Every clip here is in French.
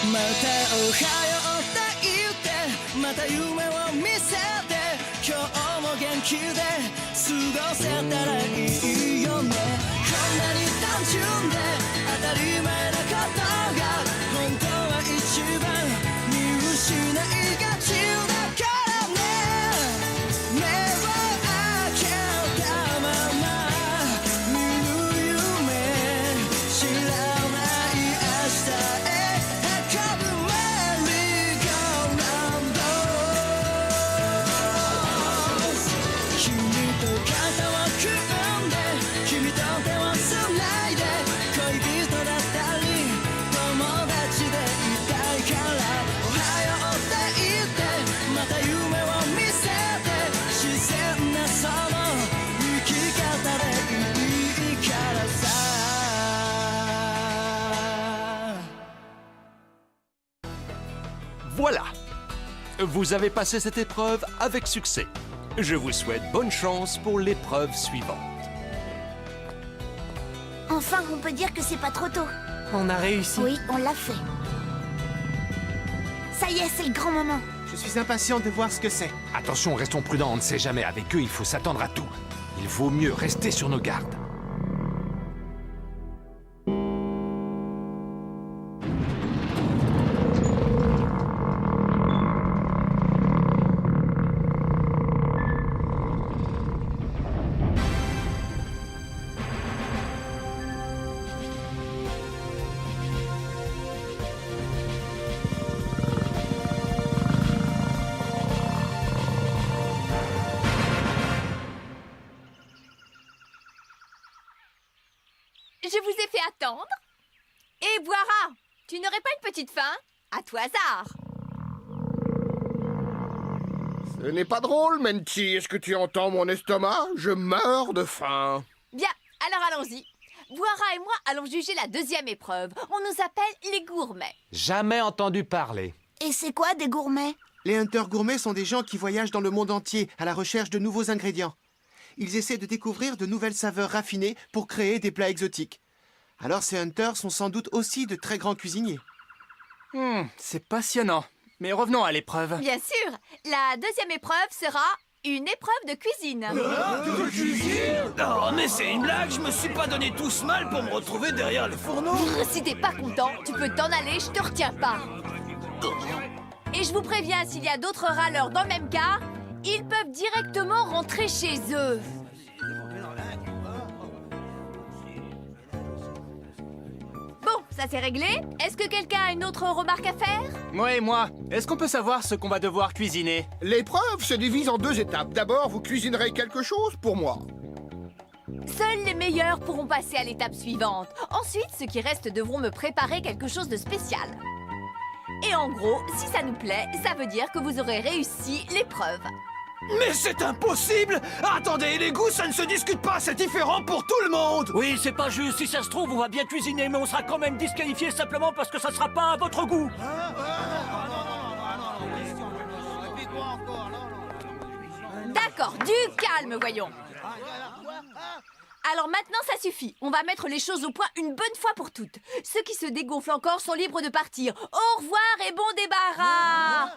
またおはようって言ってまた夢を見せて今日も元気で過ごせたらいいよねこんなに単純で当たり前なことが本当は一番見失いがちだからね目を開けたまま見る夢知らない明日へ運ぶメリーゴーラウンド君と肩を組んで君と手をつないで恋人だったり友達でいたいからおはようって言ってまた夢を見せて自然なその生き方でいいからさVoilà! Vous avez passé cette épreuve avec succès. Je vous souhaite bonne chance pour l'épreuve suivante. Enfin, on peut dire que c'est pas trop tôt. On a réussi. Oui, on l'a fait. Ça y est, c'est le grand moment. Je suis impatient de voir ce que c'est. Attention, restons prudents, on ne sait jamais. Avec eux, il faut s'attendre à tout. Il vaut mieux rester sur nos gardes. Je vous ai fait attendre. Et Boira, tu n'aurais pas une petite faim? À tout hasard. Ce n'est pas drôle, Menti. Est-ce que tu entends mon estomac? Je meurs de faim. Bien, alors allons-y. Boira et moi allons juger la deuxième épreuve. On nous appelle les gourmets. Jamais entendu parler. Et c'est quoi des gourmets? Les hunters gourmets sont des gens qui voyagent dans le monde entier à la recherche de nouveaux ingrédients. Ils essaient de découvrir de nouvelles saveurs raffinées pour créer des plats exotiques. Alors ces hunters sont sans doute aussi de très grands cuisiniers. C'est passionnant. Mais revenons à l'épreuve. Bien sûr, la deuxième épreuve sera une épreuve de cuisine. Oh mais c'est une blague, je me suis pas donné tout ce mal pour me retrouver derrière le fourneau. Si t'es pas content, tu peux t'en aller, je te retiens pas. Et je vous préviens, s'il y a d'autres râleurs dans le même cas, ils peuvent directement rentrer chez eux. Bon, ça c'est réglé. Est-ce que quelqu'un a une autre remarque à faire? Moi et moi, est-ce qu'on peut savoir ce qu'on va devoir cuisiner? L'épreuve se divise en deux étapes. D'abord, vous cuisinerez quelque chose pour moi. Seuls les meilleurs pourront passer à l'étape suivante. Ensuite, ceux qui restent devront me préparer quelque chose de spécial. Et en gros, si ça nous plaît, ça veut dire que vous aurez réussi l'épreuve. Mais c'est impossible! Attendez, les goûts, ça ne se discute pas, c'est différent pour tout le monde! Oui, c'est pas juste. Si ça se trouve, on va bien cuisiner, mais on sera quand même disqualifié simplement parce que ça sera pas à votre goût. D'accord, du calme, voyons. Alors maintenant, ça suffit. On va mettre les choses au point une bonne fois pour toutes. Ceux qui se dégonflent encore sont libres de partir. Au revoir et bon débarras!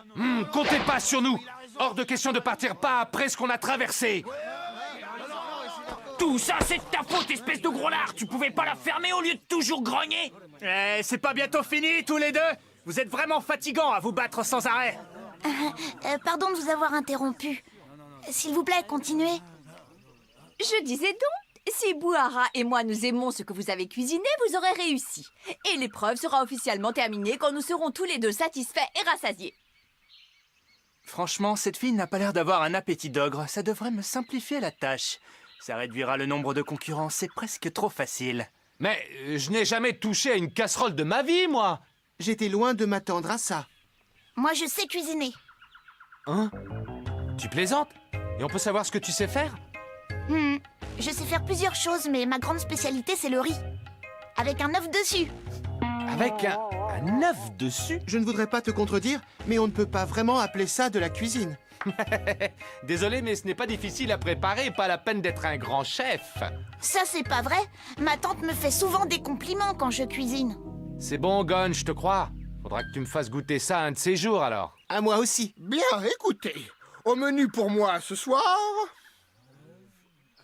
Comptez pas sur nous. Hors de question de partir pas après ce qu'on a traversé. Tout ça, c'est de ta faute, espèce de gros lard. Tu pouvais pas la fermer au lieu de toujours grogner? Eh, c'est pas bientôt fini, tous les deux? Vous êtes vraiment fatigants à vous battre sans arrêt. Pardon de vous avoir interrompu. S'il vous plaît, continuez. Je disais donc, si Bouhara et moi nous aimons ce que vous avez cuisiné, vous aurez réussi. Et l'épreuve sera officiellement terminée quand nous serons tous les deux satisfaits et rassasiés. Franchement, cette fille n'a pas l'air d'avoir un appétit d'ogre. Ça devrait me simplifier la tâche. Ça réduira le nombre de concurrents, c'est presque trop facile. Mais je n'ai jamais touché à une casserole de ma vie, moi. J'étais loin de m'attendre à ça. Moi, je sais cuisiner. Hein? Tu plaisantes? Et on peut savoir ce que tu sais faire? Je sais faire plusieurs choses, mais ma grande spécialité, c'est le riz. Avec un œuf dessus. Avec un œuf dessus? Je ne voudrais pas te contredire, mais on ne peut pas vraiment appeler ça de la cuisine. Désolé, mais ce n'est pas difficile à préparer, pas la peine d'être un grand chef. Ça, c'est pas vrai. Ma tante me fait souvent des compliments quand je cuisine. C'est bon, Gon, je te crois. Faudra que tu me fasses goûter ça un de ces jours, alors. À moi aussi. Bien, écoutez. Au menu pour moi ce soir,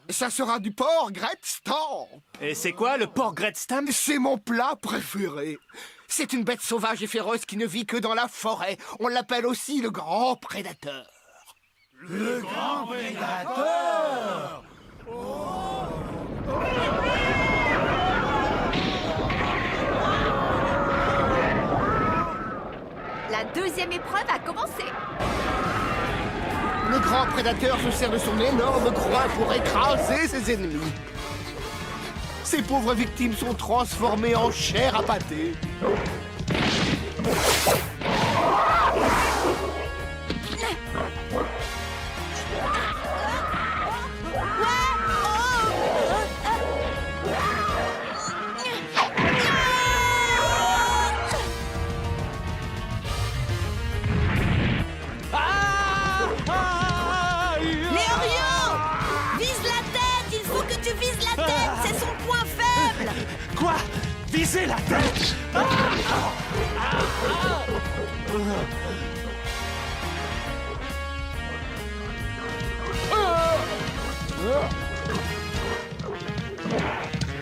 ça sera du porc Gretz-Stamp. Et c'est quoi le porc Gretz-Stamp? C'est mon plat préféré. C'est une bête sauvage et féroce qui ne vit que dans la forêt. On l'appelle aussi le grand prédateur. Le grand prédateur! La deuxième épreuve a commencé. Le grand prédateur se sert de son énorme croix pour écraser ses ennemis. Ses pauvres victimes sont transformées en chair à pâté. Quoi? Viser la tête?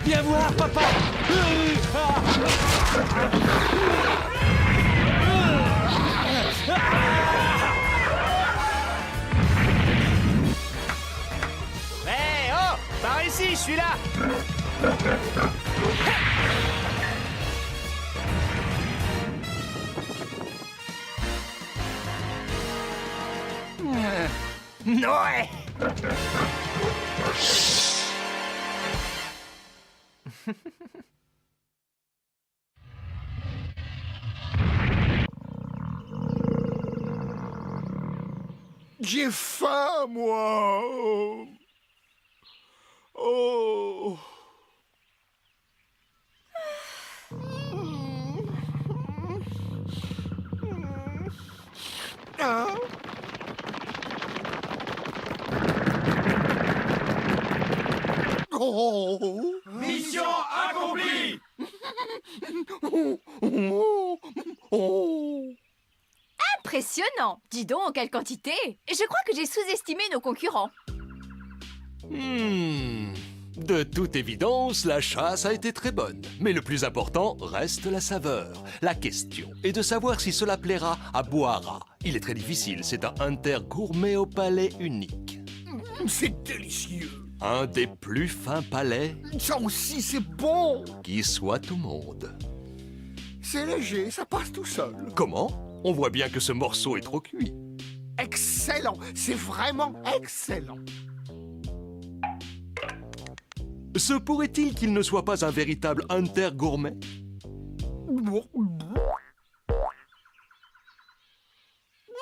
Viens voir, papa! Hé, oh! Par ici, je suis là! Noé! J'ai faim, moi. Oh. Ah. Oh. Mission accomplie! Impressionnant! Dis donc, quelle quantité! Je crois que j'ai sous-estimé nos concurrents. De toute évidence, la chasse a été très bonne. Mais le plus important reste la saveur. La question est de savoir si cela plaira à Boara. Il est très difficile, c'est un hunter gourmet au palais unique. C'est délicieux. Un des plus fins palais Ça aussi, c'est bon. qui soit au monde. C'est léger, ça passe tout seul. Comment? On voit bien que ce morceau est trop cuit. Excellent, c'est vraiment excellent. Se pourrait-il qu'il ne soit pas un véritable hunter gourmet?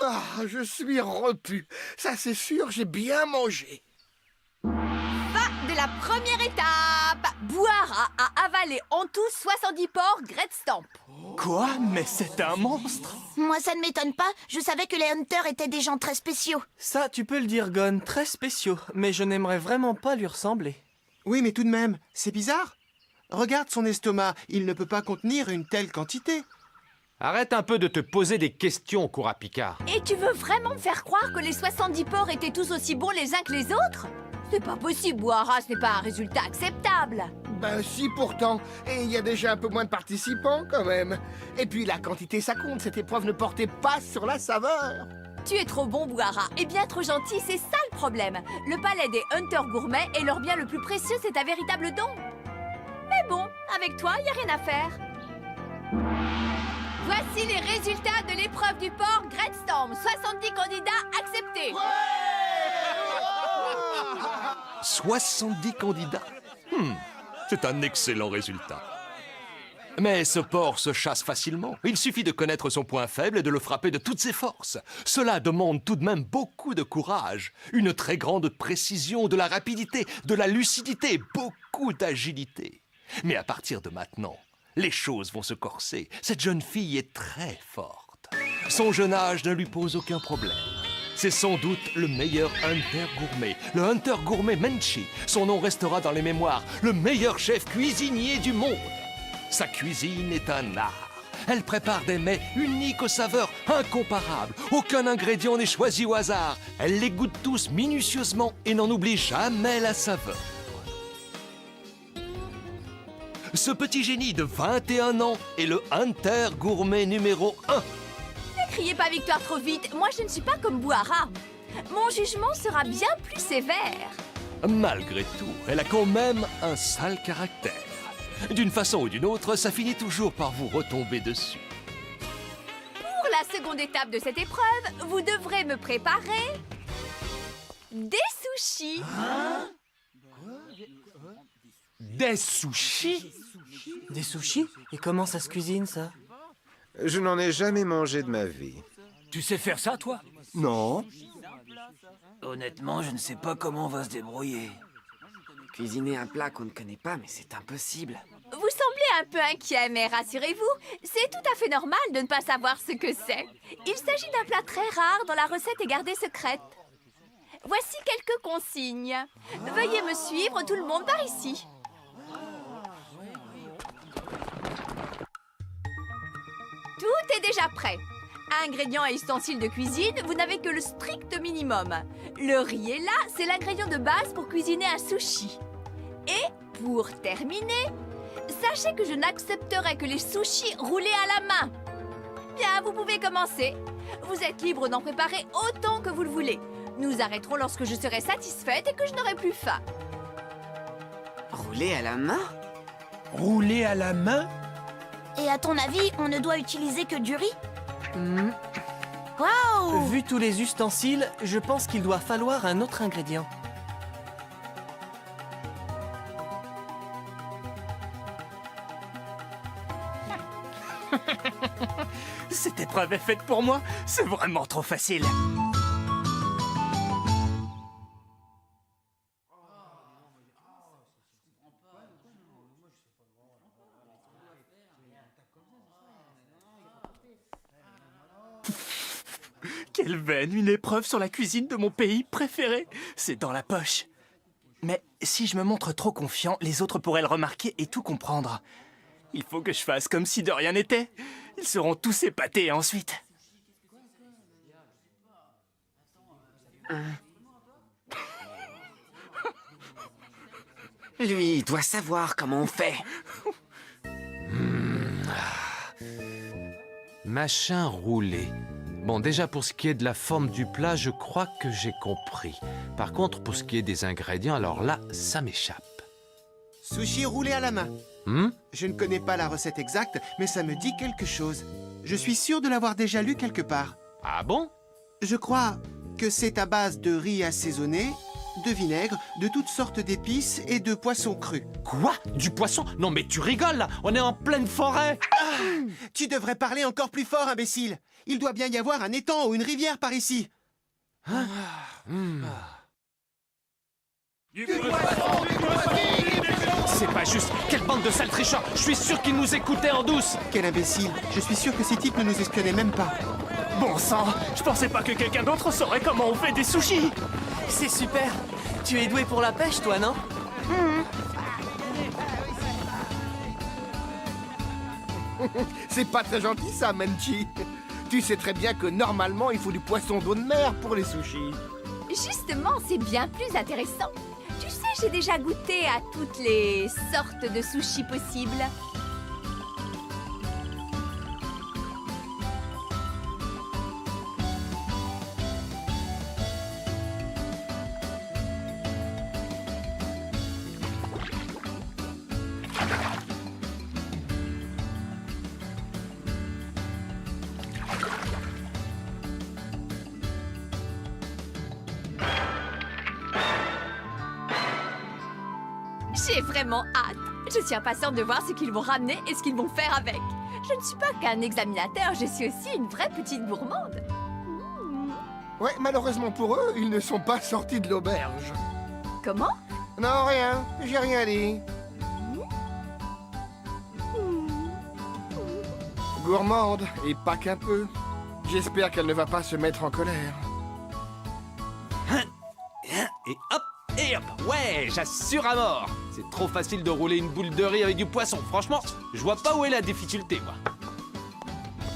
Ah, je suis repu. Ça, c'est sûr, j'ai bien mangé. Fin de la première étape! Boara a avalé en tout 70 porcs Gretz-Stamp. Quoi? Mais c'est un monstre! Moi, ça ne m'étonne pas. Je savais que les hunters étaient des gens très spéciaux. Ça, tu peux le dire, Gon, très spéciaux. Mais je n'aimerais vraiment pas lui ressembler. Oui, mais tout de même, c'est bizarre. Regarde son estomac, il ne peut pas contenir une telle quantité. Arrête un peu de te poser des questions, Kurapika. Et tu veux vraiment me faire croire que les 70 porcs étaient tous aussi bons les uns que les autres? C'est pas possible, Boara, ce n'est pas un résultat acceptable. Ben si, pourtant. Et il y a déjà un peu moins de participants, quand même. Et puis la quantité, ça compte. Cette épreuve ne portait pas sur la saveur. Tu es trop bon, Boara, et bien trop gentil, c'est ça le problème. Le palais des hunters gourmets est leur bien le plus précieux, c'est un véritable don. Mais bon, avec toi, il n'y a rien à faire. Voici les résultats de l'épreuve du porc Gretz-Stamp. 70 candidats acceptés. 70 candidats. C'est un excellent résultat. Mais ce porc se chasse facilement. Il suffit de connaître son point faible et de le frapper de toutes ses forces. Cela demande tout de même beaucoup de courage, une très grande précision, de la rapidité, de la lucidité, beaucoup d'agilité. Mais à partir de maintenant, les choses vont se corser. Cette jeune fille est très forte. Son jeune âge ne lui pose aucun problème. C'est sans doute le meilleur hunter gourmet, le hunter gourmet Menchi. Son nom restera dans les mémoires, le meilleur chef cuisinier du monde. Sa cuisine est un art. Elle prépare des mets uniques aux saveurs incomparables. Aucun ingrédient n'est choisi au hasard. Elle les goûte tous minutieusement et n'en oublie jamais la saveur. Ce petit génie de 21 ans est le Hunter gourmet numéro 1. Ne criez pas victoire trop vite, moi je ne suis pas comme Bouhara. Mon jugement sera bien plus sévère. Malgré tout, elle a quand même un sale caractère. D'une façon ou d'une autre, ça finit toujours par vous retomber dessus. Pour la seconde étape de cette épreuve, vous devrez me préparer des sushis. Des sushis? Des sushis? Et comment ça se cuisine, ça? Je n'en ai jamais mangé de ma vie. Tu sais faire ça, toi? Non. Honnêtement, je ne sais pas comment on va se débrouiller. Cuisiner un plat qu'on ne connaît pas, mais c'est impossible. Vous semblez un peu inquiet, mais rassurez-vous, c'est tout à fait normal de ne pas savoir ce que c'est. Il s'agit d'un plat très rare dont la recette est gardée secrète. Voici quelques consignes. Veuillez me suivre, tout le monde par ici. Tout est déjà prêt. Ingrédients et ustensiles de cuisine, vous n'avez que le strict minimum. Le riz est là, c'est l'ingrédient de base pour cuisiner un sushi. Et pour terminer, sachez que je n'accepterai que les sushis roulés à la main. Bien, vous pouvez commencer. Vous êtes libre d'en préparer autant que vous le voulez. Nous arrêterons lorsque je serai satisfaite et que je n'aurai plus faim. Rouler à la main? Rouler à la main? Et à ton avis, on ne doit utiliser que du riz? Waouh! Vu tous les ustensiles, je pense qu'il doit falloir un autre ingrédient. Cette épreuve est faite pour moi. C'est vraiment trop facile. Quelle veine, une épreuve sur la cuisine de mon pays préféré. C'est dans la poche. Mais si je me montre trop confiant, les autres pourraient le remarquer et tout comprendre. Il faut que je fasse comme si de rien n'était. Ils seront tous épatés ensuite. Lui, il doit savoir comment on fait. Machin roulé. Bon, déjà pour ce qui est de la forme du plat, je crois que j'ai compris. Par contre, pour ce qui est des ingrédients, alors là, ça m'échappe. Sushi roulé à la main. Je ne connais pas la recette exacte, mais ça me dit quelque chose. Je suis sûr de l'avoir déjà lu quelque part. Ah bon? Je crois que c'est à base de riz assaisonné, de vinaigre, de toutes sortes d'épices et de poissons crus. Quoi? Du poisson? Non mais tu rigoles là, on est en pleine forêt. Tu devrais parler encore plus fort, imbécile. Il doit bien y avoir un étang ou une rivière par ici. C'est pas juste. Quelle bande de sales tricheurs. Je suis sûr qu'ils nous écoutaient en douce. Quel imbécile. Je suis sûr que ces types ne nous espionnaient même pas. Bon sang, je pensais pas que quelqu'un d'autre saurait comment on fait des sushis. C'est super. Tu es doué pour la pêche, toi, non? C'est pas très gentil ça, Menchi. Tu sais très bien que normalement il faut du poisson d'eau de mer pour les sushis. Justement, c'est bien plus intéressant. Tu sais, j'ai déjà goûté à toutes les sortes de sushis possibles. J'ai vraiment hâte. Je suis impatiente de voir ce qu'ils vont ramener et ce qu'ils vont faire avec. Je ne suis pas qu'un examinateur, je suis aussi une vraie petite gourmande. Ouais, malheureusement pour eux, ils ne sont pas sortis de l'auberge. Comment? Non, rien. J'ai rien dit. Gourmande, et pas qu'un peu. J'espère qu'elle ne va pas se mettre en colère. Et hop, et hop. Ouais, j'assure à mort. C'est trop facile de rouler une boule de riz avec du poisson. Franchement, je vois pas où est la difficulté, moi.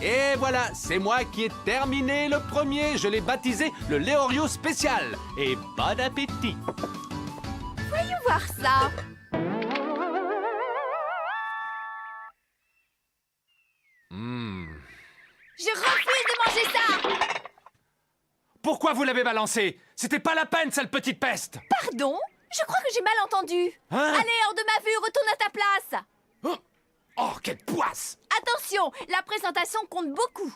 Et voilà, c'est moi qui ai terminé le premier. Je l'ai baptisé le Léorio spécial. Et bon appétit. Voyons voir ça. Je refuse de manger ça. Pourquoi vous l'avez balancé? C'était pas la peine, sale petite peste. Pardon? Je crois que j'ai mal entendu. Hein? Allez, hors de ma vue, retourne à ta place. Oh, quelle poisse! Attention, la présentation compte beaucoup.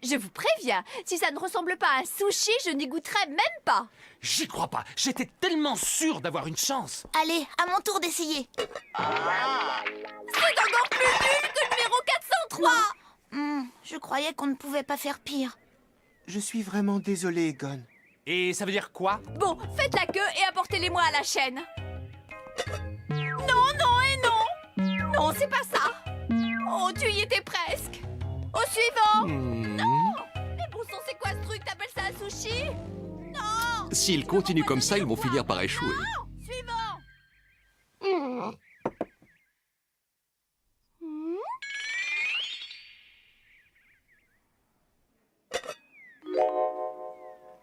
Je vous préviens, si ça ne ressemble pas à un sushi, je n'y goûterai même pas. J'y crois pas. J'étais tellement sûr d'avoir une chance. Allez, à mon tour d'essayer. C'est encore plus nul que le numéro 403. Je croyais qu'on ne pouvait pas faire pire. Je suis vraiment désolé, Gon. Et ça veut dire quoi? Bon, faites la queue et apportez-les-moi à la chaîne. Non, non et non. Non, c'est pas ça. Oh, tu y étais presque. Au suivant. Non. Mais bon sang, c'est quoi ce truc? T'appelles ça un sushi? Non. S'ils continuent comme ça, ils vont finir par échouer. Non. Suivant.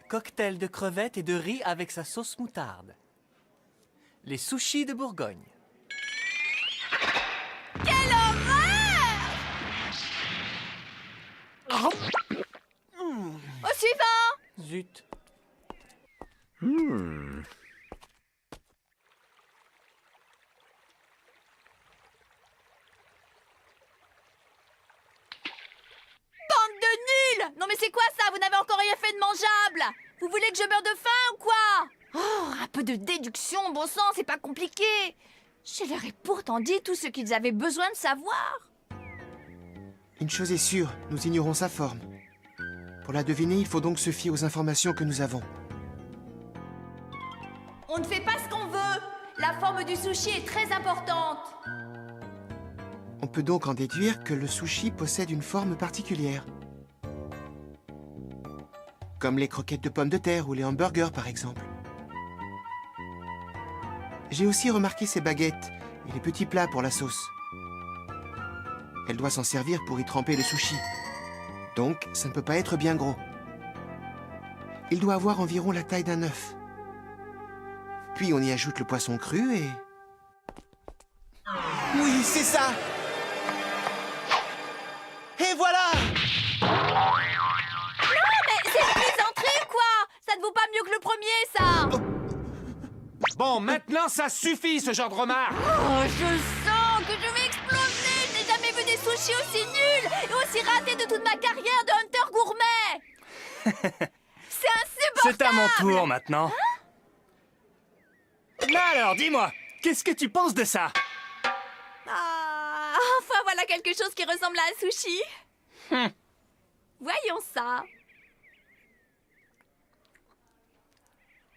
Cocktail de crevettes et de riz avec sa sauce moutarde. Les sushis de Bourgogne. Quelle horreur! Au suivant. Zut. Bande de nuls! Non mais c'est quoi ça? Vous n'avez encore rien fait de mangeable! Vous voulez que je meure de faim ou quoi? Oh, un peu de déduction, bon sang, c'est pas compliqué! Je leur ai pourtant dit tout ce qu'ils avaient besoin de savoir! Une chose est sûre, nous ignorons sa forme. Pour la deviner, il faut donc se fier aux informations que nous avons. On ne fait pas ce qu'on veut! La forme du sushi est très importante! On peut donc en déduire que le sushi possède une forme particulière. Comme les croquettes de pommes de terre ou les hamburgers, par exemple. J'ai aussi remarqué ces baguettes et les petits plats pour la sauce. Elle doit s'en servir pour y tremper le sushi. Donc, ça ne peut pas être bien gros. Il doit avoir environ la taille d'un œuf. Puis on y ajoute le poisson cru et... Oui, c'est ça! Et voilà! Non mais c'est une plaisanterie ou quoi? Ça ne vaut pas mieux que le premier, ça! Bon, maintenant, ça suffit, ce genre de remarques. Oh, je sens que je vais exploser! Je n'ai jamais vu des sushis aussi nuls et aussi ratés de toute ma carrière de hunter gourmet! C'est insupportable! C'est à mon tour maintenant. Alors, dis-moi, qu'est-ce que tu penses de ça? Ah, enfin voilà quelque chose qui ressemble à un sushi. Voyons ça.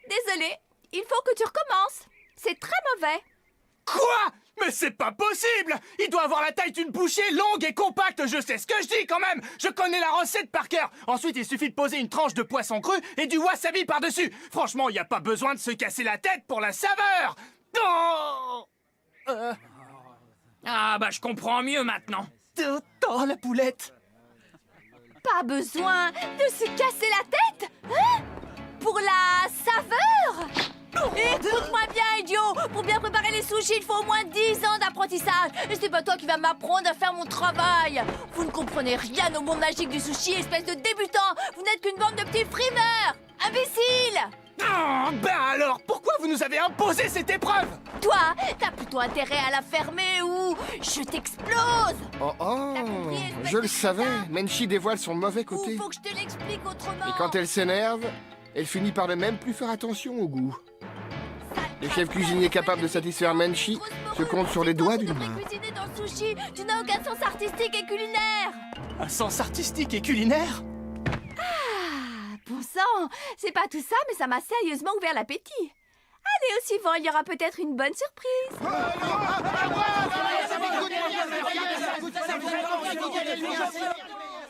Désolé, il faut que tu recommences. C'est très mauvais. Quoi? Mais c'est pas possible! Il doit avoir la taille d'une bouchée longue et compacte, je sais ce que je dis quand même! Je connais la recette par cœur! Ensuite, il suffit de poser une tranche de poisson cru et du wasabi par-dessus! Franchement, il n'y a pas besoin de se casser la tête pour la saveur! Oh Ah bah je comprends mieux maintenant! Oh, la poulette! Pas besoin de se casser la tête, hein? Pour la saveur? Écoute-moi bien, idiot! Pour bien préparer les sushis, il faut au moins 10 ans d'apprentissage! Et c'est pas toi qui vas m'apprendre à faire mon travail! Vous ne comprenez rien au monde magique du sushi, espèce de débutant! Vous n'êtes qu'une bande de petits frimeurs! Imbéciles! Oh, ben alors, pourquoi vous nous avez imposé cette épreuve? Toi, t'as plutôt intérêt à la fermer ou je t'explose! Oh oh, T'as compris, espèce je de le savais, putain? Menchi dévoile son mauvais Ou côté. faut que je te l'explique autrement? Et quand elle s'énerve, elle finit par ne même plus faire attention au goût. Les chefs cuisiniers capables de satisfaire Menchi se comptent sur les doigts d'une main. Cuisiner dans le sushi, tu n'as aucun sens artistique et culinaire! Un sens artistique et culinaire? Bon sang, c'est pas tout ça, mais ça m'a sérieusement ouvert l'appétit. Allez, au suivant, il y aura peut-être une bonne surprise.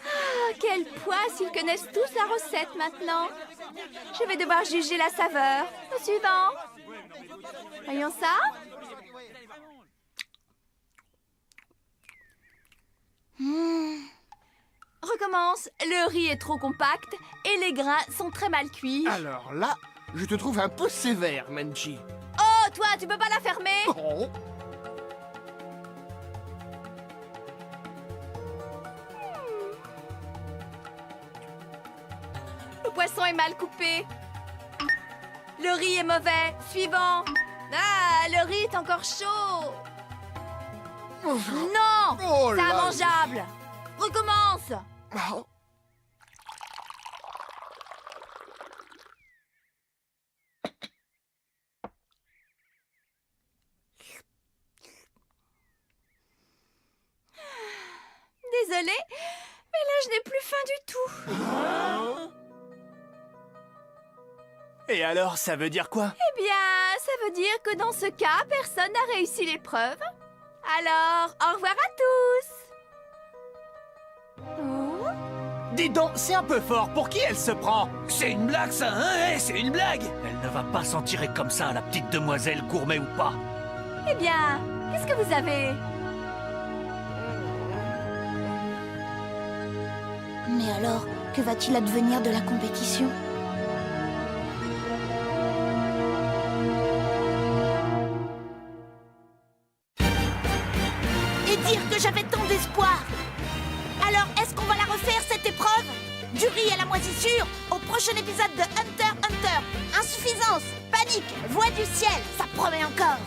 Ah, quel poids s'ils connaissent tous la recette maintenant. Je vais devoir juger la saveur. Au suivant. Voyons ça. Recommence. recommence. Le riz est trop compact et les grains sont très mal cuits. Alors là, je te trouve un peu sévère, Menchi. Oh, toi, tu peux pas la fermer? Oh. Le poisson est mal coupé. Le riz est mauvais. Suivant. Ah, le riz est encore chaud. Non, Oh c'est là. immangeable. Recommence. Oh. Désolée, mais là, je n'ai plus faim du tout. Et alors, ça veut dire quoi? Eh bien, ça veut dire que dans ce cas, personne n'a réussi l'épreuve. Alors, au revoir à tous. Oh. Dis donc, c'est un peu fort. Pour qui elle se prend? C'est une blague, ça, hein? Eh, c'est une blague! Elle ne va pas s'en tirer comme ça, la petite demoiselle, gourmet ou pas. Eh bien, qu'est-ce que vous avez? Mais alors, que va-t-il advenir de la compétition? Et dire que j'avais tant d'espoir! Alors, est-ce qu'on va la refaire, cette épreuve? Du riz à la moisissure, au prochain épisode de Hunter x Hunter. Insuffisance, panique, voix du ciel, ça promet encore!